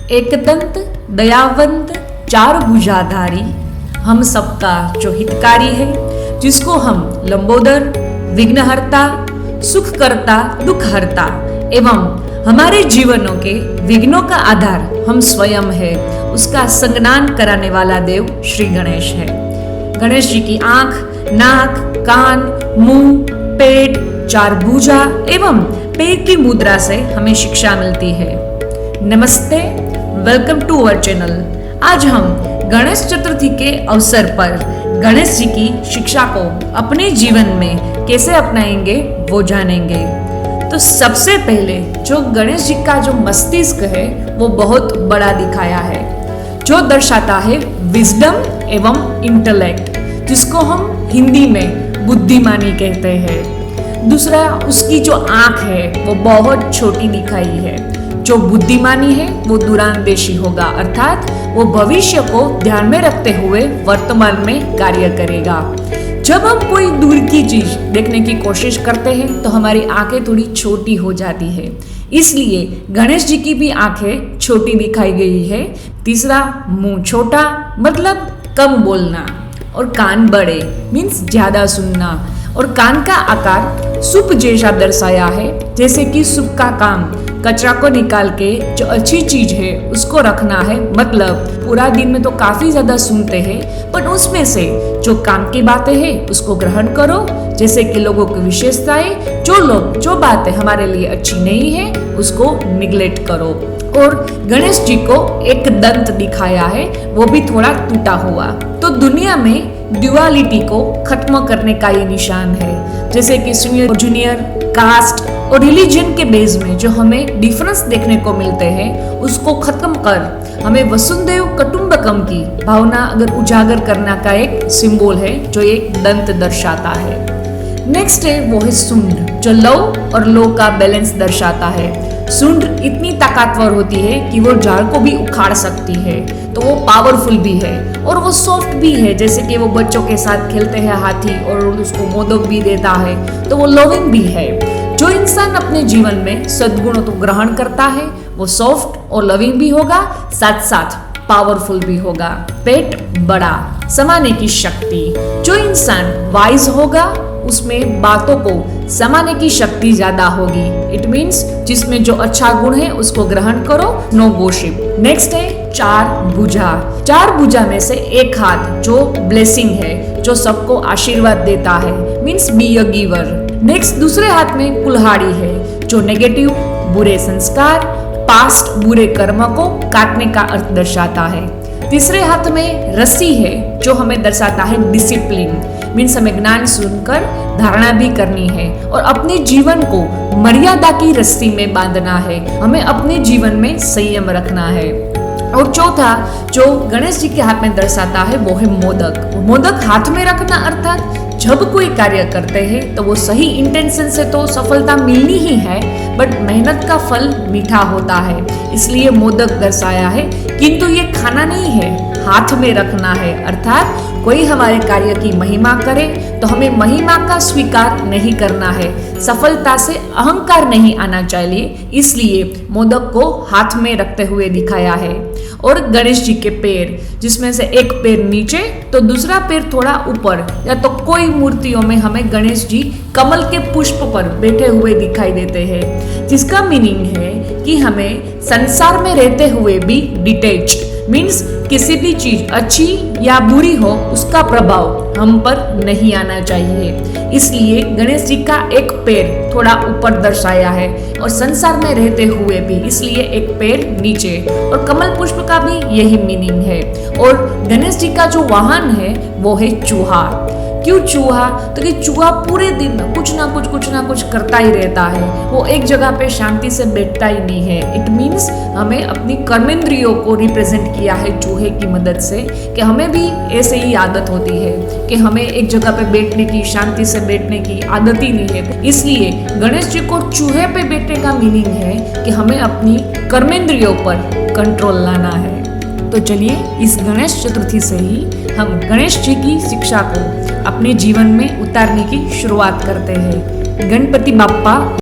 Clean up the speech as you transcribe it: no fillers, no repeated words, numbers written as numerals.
एकदंत दयावंत चार भुजाधारी हम सबका जो हितकारी है, जिसको हम लंबोदर, विघ्नहर्ता, सुखकर्ता, दुखहर्ता एवं हमारे जीवनों के विघ्नों का आधार हम स्वयं है, उसका संज्ञान कराने वाला देव श्री गणेश है। गणेश जी की आंख, नाक, कान, मुंह, पेट, चार भुजा एवं पैर की मुद्रा से हमें शिक्षा मिलती है। नमस्ते, वेलकम टू अवर चैनल। आज हम गणेश चतुर्थी के अवसर पर गणेश जी की शिक्षा को अपने जीवन में कैसे अपनाएंगे वो जानेंगे। तो सबसे पहले जो गणेश जी का जो मस्तिष्क है वो बहुत बड़ा दिखाया है, जो दर्शाता है विजडम एवं इंटेलेक्ट, जिसको हम हिंदी में बुद्धिमानी कहते हैं। दूसरा, उसकी जो आंख है वो बहुत छोटी दिखाई है। जो बुद्धिमानी है वो दूरांदेशी होगा, अर्थात वो भविष्य को ध्यान में रखते हुए वर्तमान में कार्य करेगा। जब हम कोई दूर की चीज देखने की कोशिश करते हैं तो हमारी आंखें थोड़ी छोटी हो जाती है, इसलिए गणेश जी की भी आंखें छोटी दिखाई गई है। तीसरा, मुंह छोटा मतलब कम बोलना, और कान बड़े मीन्स ज्यादा सुनना, और कान का आकार सूप जैसा दर्शाया है, जैसे कि सूप का काम कचरा को निकाल के जो अच्छी चीज है उसको रखना है। मतलब पूरा दिन में तो काफी ज्यादा सुनते हैं, पर उसमें से जो काम की बातें हैं उसको ग्रहण करो, जैसे कि लोगों की विशेषताएं, जो बातें हमारे लिए अच्छी नहीं है उसको निग्लेक्ट करो। और गणेश जी को एक दंत दिखाया है, वो भी थोड़ा टूटा हुआ। तो दुनिया में ड्युअलिटी को खत्म करने का ये निशान है, जैसे कि सीनियर जूनियर, कास्ट और रिलीजन के बेस में जो हमें डिफरेंस देखने को मिलते हैं उसको खत्म कर हमें वसुंधैव कुटुंबकम की भावना अगर उजागर करना का एक सिंबल है, जो एक दंत दर्शाता है। नेक्स्ट है वो है सूंड, जो लव और लो का बैलेंस दर्शाता है। सूंड इतनी ताकतवर होती है कि वो झाड़ को भी उखाड़ सकती है, तो वो पावरफुल भी है और वो सॉफ्ट भी है, जैसे कि वो बच्चों के साथ खेलते हैं हाथी और उसको मोदक भी देता है, तो वो लविंग भी है। जो इंसान अपने जीवन में सद्गुणों को ग्रहण करता है वो सॉफ्ट और लविंग भी होगा, साथ साथ पावरफुल भी होगा। पेट बड़ा, समाने की शक्ति, जो इंसान वाइज होगा उसमें बातों को समाने की शक्ति ज्यादा होगी। इट मीन्स जिसमें जो अच्छा गुण है उसको ग्रहण करो, नो गॉसिप। नेक्स्ट है चार भुजा। चार भुजा में से एक हाथ जो ब्लेसिंग है, जो सबको आशीर्वाद देता है, means be a giver. Next दूसरे हाथ में कुल्हाड़ी है, जो नेगेटिव बुरे संस्कार, पास्ट बुरे कर्म को काटने का अर्थ दर्शाता है। तीसरे हाथ में रस्सी है, जो हमें दर्शाता है डिसिप्लिन, मीन्स हमें ज्ञान सुनकर धारणा भी करनी है और अपने जीवन को मर्यादा की रस्सी में बांधना है, हमें अपने जीवन में संयम रखना है। और चौथा जो गणेश जी के हाथ में दर्शाता है वो है मोदक। मोदक हाथ में रखना, अर्थात जब कोई कार्य करते हैं तो वो सही इंटेंशन से तो सफलता मिलनी ही है, बट मेहनत का फल मीठा होता है, इसलिए मोदक दर्शाया है। किंतु ये खाना नहीं है, हाथ में रखना है, अर्थात कोई हमारे कार्य की महिमा करे तो हमें महिमा का स्वीकार नहीं करना है, सफलता से अहंकार नहीं आना चाहिए, इसलिए मोदक को हाथ में रखते हुए दिखाया है। और गणेश जी के पैर, जिसमें से एक पैर नीचे तो दूसरा पैर थोड़ा ऊपर, या तो कोई मूर्तियों में हमें गणेश जी कमल के पुष्प पर बैठे हुए दिखाई देते हैं, जिसका मीनिंग है कि हमें संसार में रहते हुए भी डिटैच्ड, मीन्स किसी भी चीज अच्छी या बुरी हो उसका प्रभाव हम पर नहीं आना चाहिए। इसलिए गणेश जी का एक पैर थोड़ा ऊपर दर्शाया है और संसार में रहते हुए भी इसलिए एक पैर नीचे, और कमल पुष्प का भी यही मीनिंग है। और गणेश जी का जो वाहन है वो है चूहा। क्यों चूहा? तो कि चूहा पूरे दिन कुछ ना कुछ करता ही रहता है, वो एक जगह पे शांति से बैठता ही नहीं है। इट मीन्स हमें अपनी कर्मेंद्रियों को रिप्रेजेंट किया है चूहे की मदद से, कि हमें भी ऐसे ही आदत होती है कि हमें एक जगह पे बैठने की, शांति से बैठने की आदत ही नहीं है। इसलिए गणेश जी को चूहे पे बैठने का मीनिंग है कि हमें अपनी कर्मेंद्रियों पर कंट्रोल लाना है। तो चलिए इस गणेश चतुर्थी से ही हम गणेश जी की शिक्षा को अपने जीवन में उतारने की शुरुआत करते हैं। गणपति बाप्पा